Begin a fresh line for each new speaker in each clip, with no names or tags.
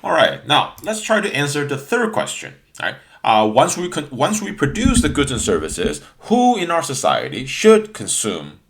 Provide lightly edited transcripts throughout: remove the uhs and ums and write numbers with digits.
All right, now let's try to answer the third question. All right. Once we produce the goods and services, who in our society should consume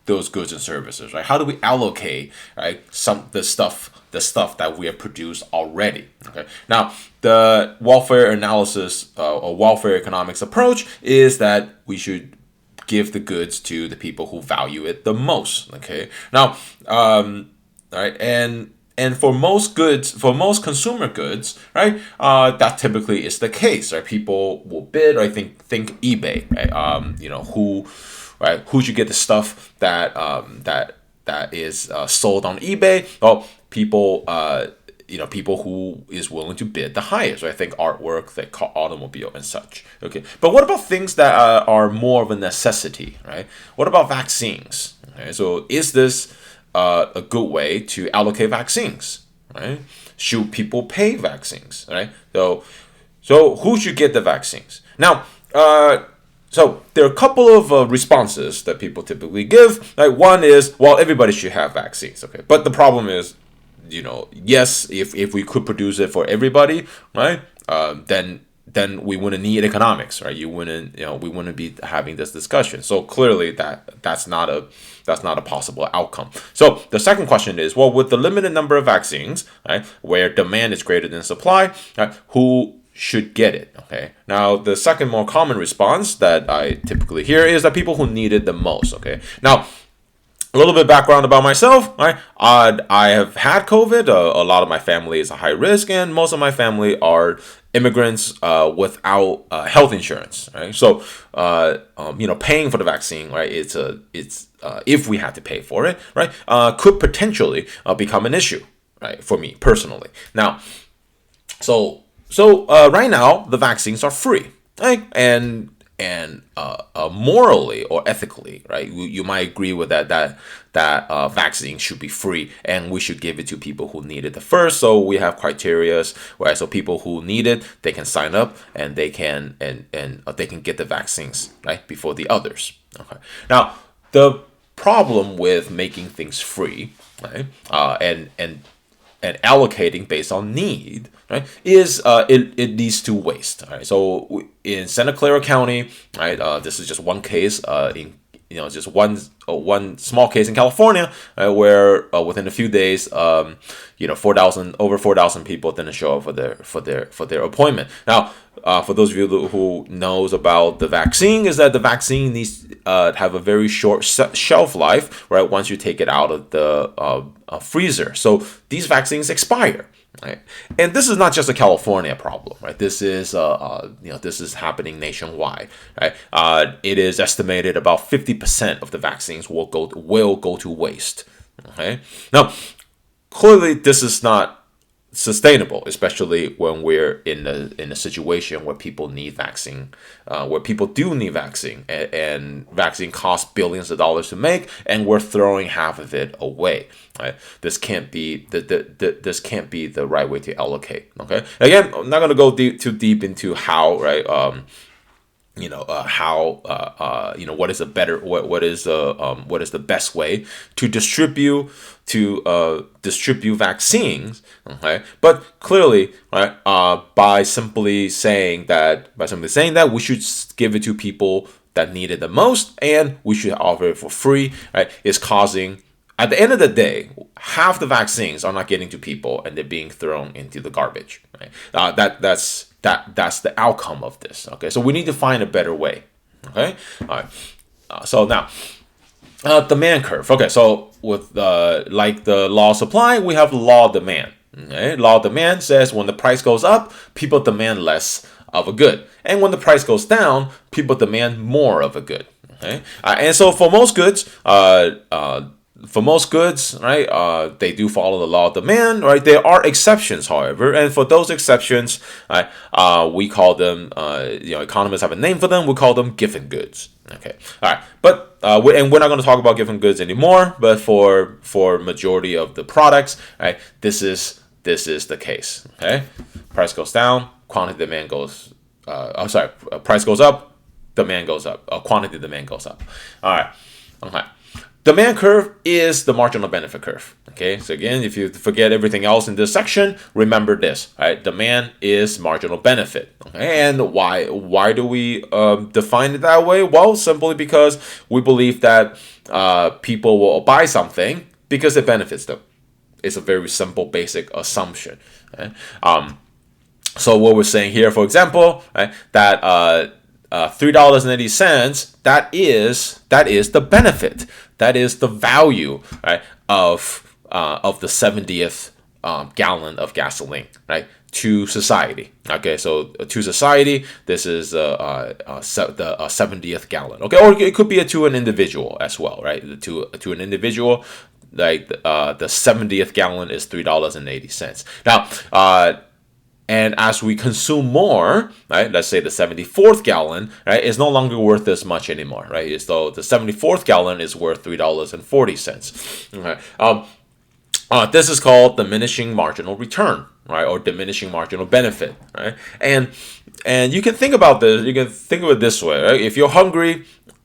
those goods and services, right? How do we allocate, right, the stuff that we have produced already? Okay. Now, the welfare analysis or welfare economics approach is that we should give the goods to the people who value it the most. Okay. Now, right, and for most goods, for most consumer goods, right, that typically is the case, right? People will bid. I think eBay, right? Who should get the stuff that is sold on eBay? Well, people who is willing to bid the highest, right? I think artwork, like automobile and such. Okay, but what about things that are more of a necessity, right? What about vaccines? Okay, so is this a good way to allocate vaccines, right? Should people pay vaccines, right? So who should get the vaccines? Now, so there are a couple of responses that people typically give. Like one is, well, everybody should have vaccines, okay? But the problem is, yes, if we could produce it for everybody, right? Then we wouldn't need economics, right? We wouldn't be having this discussion. So clearly that's not a possible outcome. So the second question is, well, with the limited number of vaccines, right, where demand is greater than supply, right, who should get it? Okay. Now the second more common response that I typically hear is that people who need it the most. Okay. Now, a little bit of background about myself. Right, I have had COVID. A lot of my family is a high risk, and most of my family are immigrants without health insurance. Right, so paying for the vaccine, right? It's if we had to pay for it, right, could potentially become an issue, right, for me personally. Now, so right now the vaccines are free, right, and morally or ethically, right, you might agree with that vaccine should be free and we should give it to people who need it the first. So we have criteria, right? So people who need it, they can sign up and they can they can get the vaccines, right, before the others. Okay. Now the problem with making things free, right, and allocating based on need, right, is it leads to waste. Right, so in Santa Clara County, right, this is just one case in just one small case in California, where within a few days, 4,000 people didn't show up for their appointment. Now, for those of you who knows about the vaccine, is that the vaccine needs have a very short shelf life, right? Once you take it out of the freezer, so these vaccines expire. Right, and this is not just a California problem, right? This is this is happening nationwide, right? It is estimated about 50% of the vaccines will go to waste. Okay, now clearly this is not sustainable, especially when we're in a situation where people need vaccine, where people do need vaccine, and vaccine costs billions of dollars to make, and we're throwing half of it away. Right? This can't be this can't be the right way to allocate. Okay, again, I'm not going to go too deep into how, right. What is what is the best way to distribute vaccines, okay? But clearly, right, by simply saying that we should give it to people that need it the most, and we should offer it for free, right, is causing, at the end of the day, half the vaccines are not getting to people and they're being thrown into the garbage, right? That's the outcome of this. Okay, so we need to find a better way. Okay, all right. So now, demand curve. Okay, so with like the law of supply, we have law of demand. Okay, law of demand says when the price goes up, people demand less of a good, and when the price goes down, people demand more of a good. Okay, and so for most goods, right, they do follow the law of demand, right? There are exceptions, however, and for those exceptions, right, we call them, economists have a name for them. We call them given goods. Okay, all right, but we're not going to talk about given goods anymore. But for majority of the products, right, this is the case. Okay, price goes down, quantity demand goes. Price goes up, demand goes up. Quantity demand goes up. All right, okay. demand curve is the marginal benefit curve. Okay, so again, if you forget everything else in this section, remember this, right? Demand is marginal benefit. Okay, and why do we define it that way? Well, simply because we believe that people will buy something because it benefits them. It's a very simple, basic assumption. Okay? So what we're saying here, for example, right, that $3.80, that is the benefit, that is the value, right, of the 70th gallon of gasoline, right, to society. Okay, so to society, this is the 70th gallon. Okay, or it could be to an individual as well, right? To an individual, like the 70th gallon is $3.80. Now, and as we consume more, right, let's say the 74th gallon, right, is no longer worth as much anymore, right? So the 74th gallon is worth $3.40. Okay. This is called diminishing marginal return, right, or diminishing marginal benefit, right? And you can think about this. You can think of it this way, right? If you're hungry,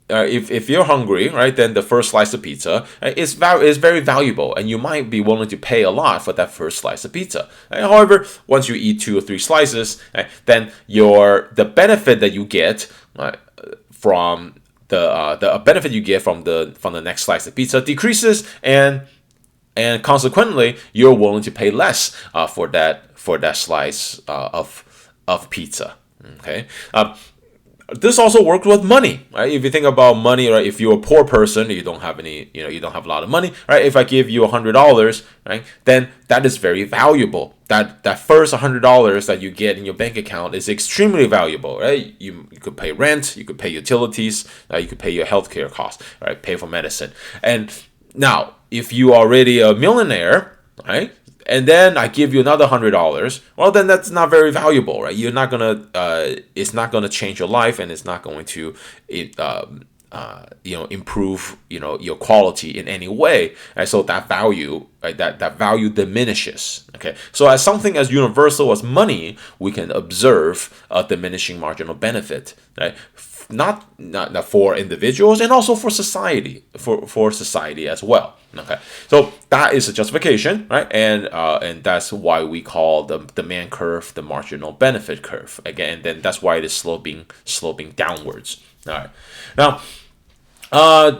if you're hungry, right, then the first slice of pizza is very valuable, and you might be willing to pay a lot for that first slice of pizza. Right? However, once you eat 2 or 3 slices, right, then the benefit that you get from the benefit you get from the next slice of pizza decreases, and consequently, you're willing to pay less for that slice of pizza. Okay. This also works with money, right? If you think about money, right? If you're a poor person, you don't have you don't have a lot of money, right? If I give you $100, right, then that is very valuable. That first $100 that you get in your bank account is extremely valuable, right? You could pay rent, you could pay utilities, you could pay your healthcare costs, right? Pay for medicine. And now, if you are already a millionaire, right, and then I give you another $100, well, then that's not very valuable, right? You're not gonna, it's not gonna change your life, and it's not going to, improve, your quality in any way. And so that value, right, that value diminishes. Okay, so as something as universal as money, we can observe a diminishing marginal benefit, right? Not for individuals, and also for society, for society as well. Okay, so that is a justification, right? And that's why we call the demand curve the marginal benefit curve. Again, then that's why it is sloping downwards. All right, now,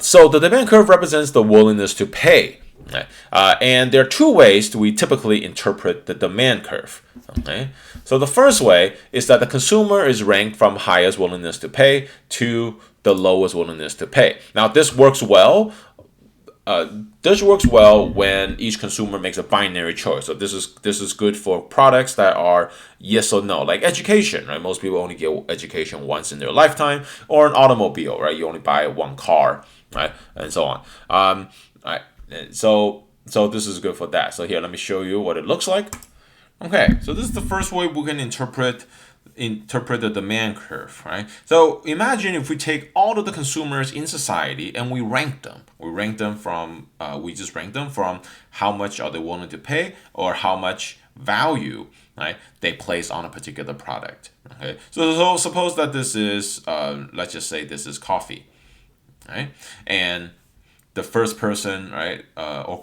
so the demand curve represents the willingness to pay. Okay. And there are 2 ways we typically interpret the demand curve. Okay, so the first way is that the consumer is ranked from highest willingness to pay to the lowest willingness to pay. Now, this works well. This works well when each consumer makes a binary choice. So this is good for products that are yes or no, like education, right? Most people only get education once in their lifetime, or an automobile, right? You only buy 1 car, right, and so on. Right. So this is good for that. So here, let me show you what it looks like. Okay, so this is the first way we can interpret the demand curve, right? So imagine if we take all of the consumers in society and we rank them. We just rank them from how much are they willing to pay, or how much value, right, they place on a particular product. Okay, so suppose that this is let's just say this is coffee, right? And the first person, right, or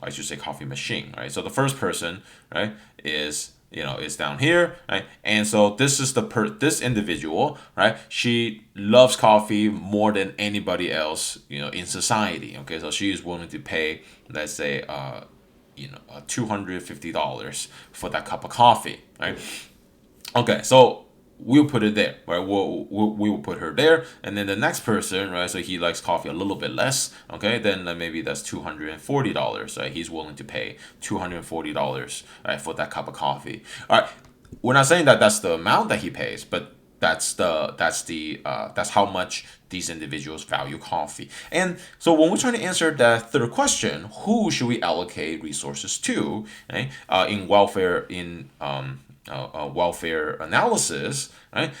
I should say coffee machine, right? So the first person, right, is down here, right? And so this is this individual, right? She loves coffee more than anybody else, in society. Okay, so she is willing to pay, let's say, $250 for that cup of coffee, right? Okay, so we'll put it there, right? We will put her there, and then the next person, right? So he likes coffee a little bit less, okay? Then maybe that's $240, right? He's willing to pay $240, right, for that cup of coffee. All right, we're not saying that that's the amount that he pays, but that's how much these individuals value coffee. And so when we're trying to answer that third question, who should we allocate resources to, right? In welfare analysis, right?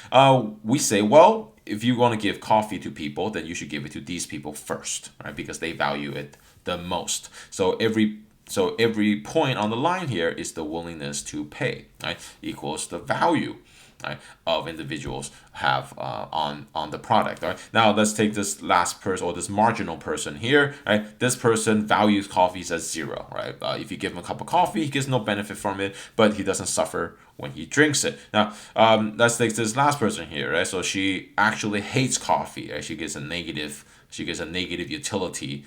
We say, well, if you want to give coffee to people, then you should give it to these people first, right? Because they value it the most. So every So every point on the line here is the willingness to pay, right? Equals the value, right, of individuals have on the product. Right. Now let's take this last person or this marginal person here. Right. This person values coffees as zero. Right. If you give him a cup of coffee, he gets no benefit from it, but he doesn't suffer when he drinks it. Now let's take this last person here. Right. So she actually hates coffee. Right? She gets a negative utility,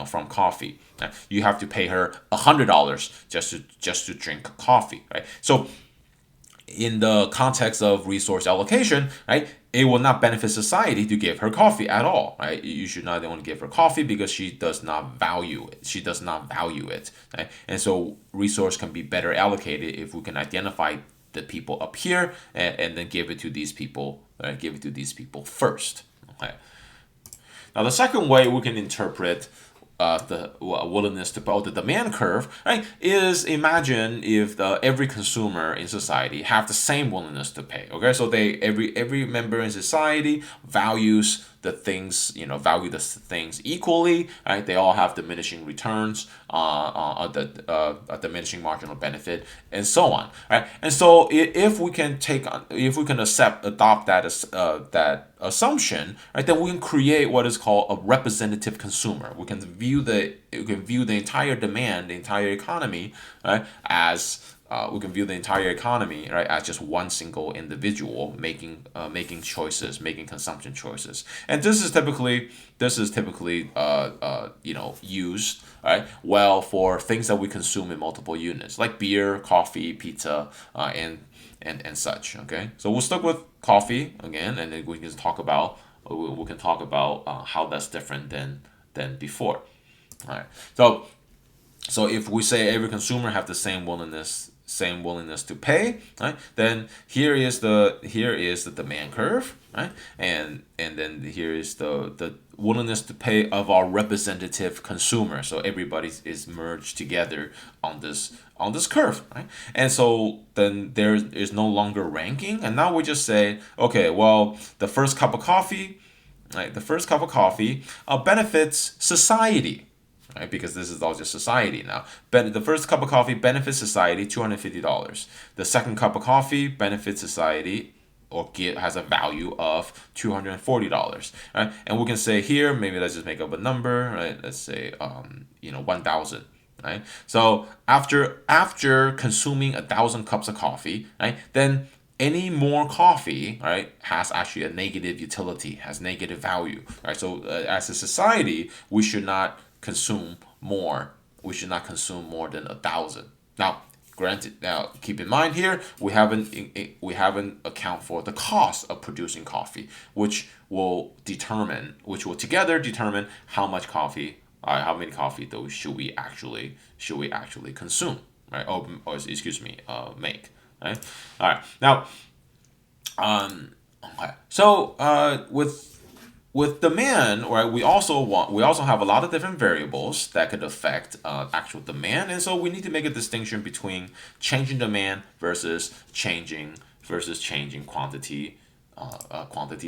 from coffee. Right? You have to pay her $100 just to drink coffee. Right. So in the context of resource allocation, right, it will not benefit society to give her coffee at all, right? You should not only give her coffee because she does not value it. She does not value it, right? And so resource can be better allocated if we can identify the people up here and then give it to these people, right? Give it to these people first. Okay. Now the second way we can interpret the willingness to pay, the demand curve, right, is imagine if every consumer in society have the same willingness to pay. Okay, so every member in society values the things, value the things equally, right? They all have diminishing returns, a diminishing marginal benefit, and so on, right? And so if we can adopt that as that assumption, right, then we can create what is called a representative consumer. We can view the entire demand, the entire economy, right, as we can view the entire economy, right, as just one single individual making choices, making consumption choices. And this is typically used, right, well for things that we consume in multiple units, like beer, coffee, pizza, and such. Okay, so we'll stick with coffee again, and then we can talk about how that's different than before. All right, so if we say every consumer have the same willingness to pay, right, then here is the demand curve, right, and then here is the willingness to pay of our representative consumer. So everybody is merged together on this curve, right? And so then there is no longer ranking, and now we just say, okay, well, the first cup of coffee, right, benefits society. Right, because this is all just society now. But the first cup of coffee benefits society $250. The second cup of coffee benefits society has a value of $240. Right, and we can say here, maybe let's just make up a number. Right, let's say 1,000. Right, so after consuming 1,000 cups of coffee, right, then any more coffee, right, has actually a negative utility, has negative value. Right, so as a society, we should not consume more. We should not consume more than 1,000. Now, granted, keep in mind here, we haven't account for the cost of producing coffee, which will together determine how much coffee, how many coffee though should we actually consume, right? Or excuse me, make, right? All right. Now, okay. So with demand, right, we also have a lot of different variables that could affect actual demand, and so we need to make a distinction between changing demand versus changing quantity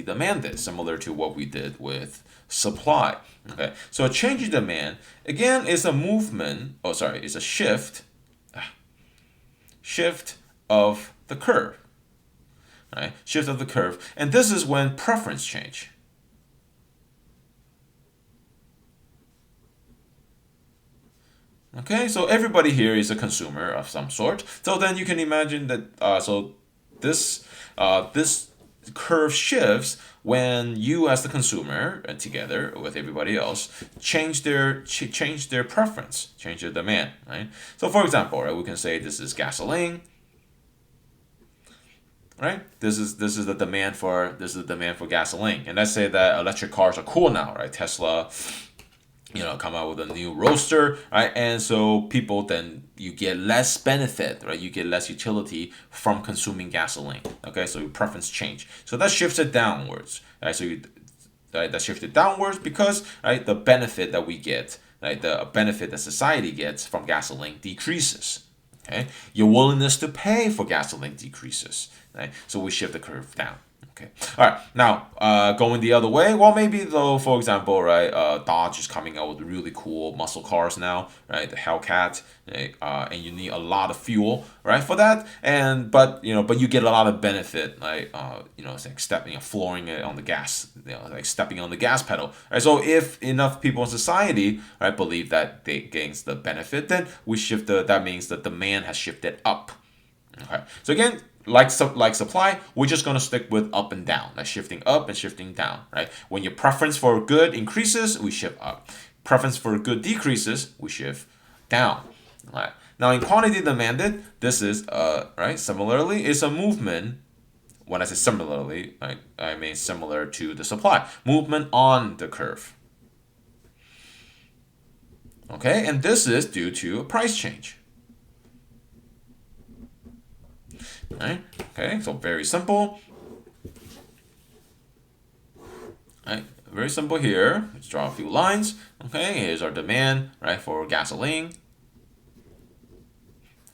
demanded, similar to what we did with supply. Okay, so a change in demand again is a movement. Oh, sorry, is a shift of the curve. Right, shift of the curve, and this is when preference change. Okay, so everybody here is a consumer of some sort. So then you can imagine that. So this curve shifts when you, as the consumer, together with everybody else, change their preference, change their demand. Right. So for example, right, we can say this is gasoline. Right. This is the demand for gasoline, and let's say that electric cars are cool now. Right. Tesla, come out with a new roadster, right? And so people, then you get less benefit, right? You get less utility from consuming gasoline. Okay, so your preference change. So that shifts it downwards, right? So that shifted downwards because, right, the benefit that we get, right, the benefit that society gets from gasoline decreases. Okay, your willingness to pay for gasoline decreases, right? So we shift the curve down. Okay. All right. Now, going the other way. Well, maybe though, for example, right, Dodge is coming out with really cool muscle cars now, right? The Hellcat, right? And you need a lot of fuel, right, for that. And but you get a lot of benefit, like it's like stepping, flooring it on the gas, like stepping on the gas pedal. Right. So if enough people in society, right, believe that they gains the benefit, then that means the demand has shifted up. Okay. So again, like supply, we're just gonna stick with up and down, like shifting up and shifting down, right? When your preference for good increases, we shift up. Preference for good decreases, we shift down. All right. Now in quantity demanded, this is right. Similarly, it's a movement. When I say similarly, I mean similar to the supply movement on the curve. Okay, and this is due to a price change. Right? Okay, so very simple. Right? Very simple here. Let's draw a few lines. Okay, here's our demand, right, for gasoline.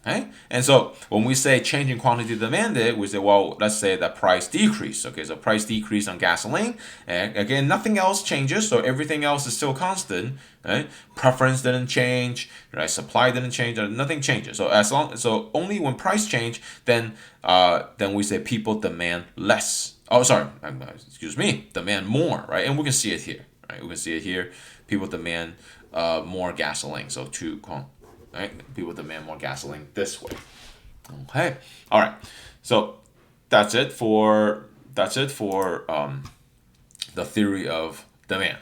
Okay, and so when we say change in quantity demanded, we say, well, let's say that price decrease. Okay, so price decrease on gasoline, and again, nothing else changes, so everything else is still constant. Right? Preference didn't change, right? Supply didn't change, nothing changes. So only when price change, then we say people demand less. Oh, sorry, excuse me, demand more, right? And we can see it here, right? We can see it here. People demand more gasoline. So right? People demand more gasoline this way. Okay. All right. So that's it for the theory of demand.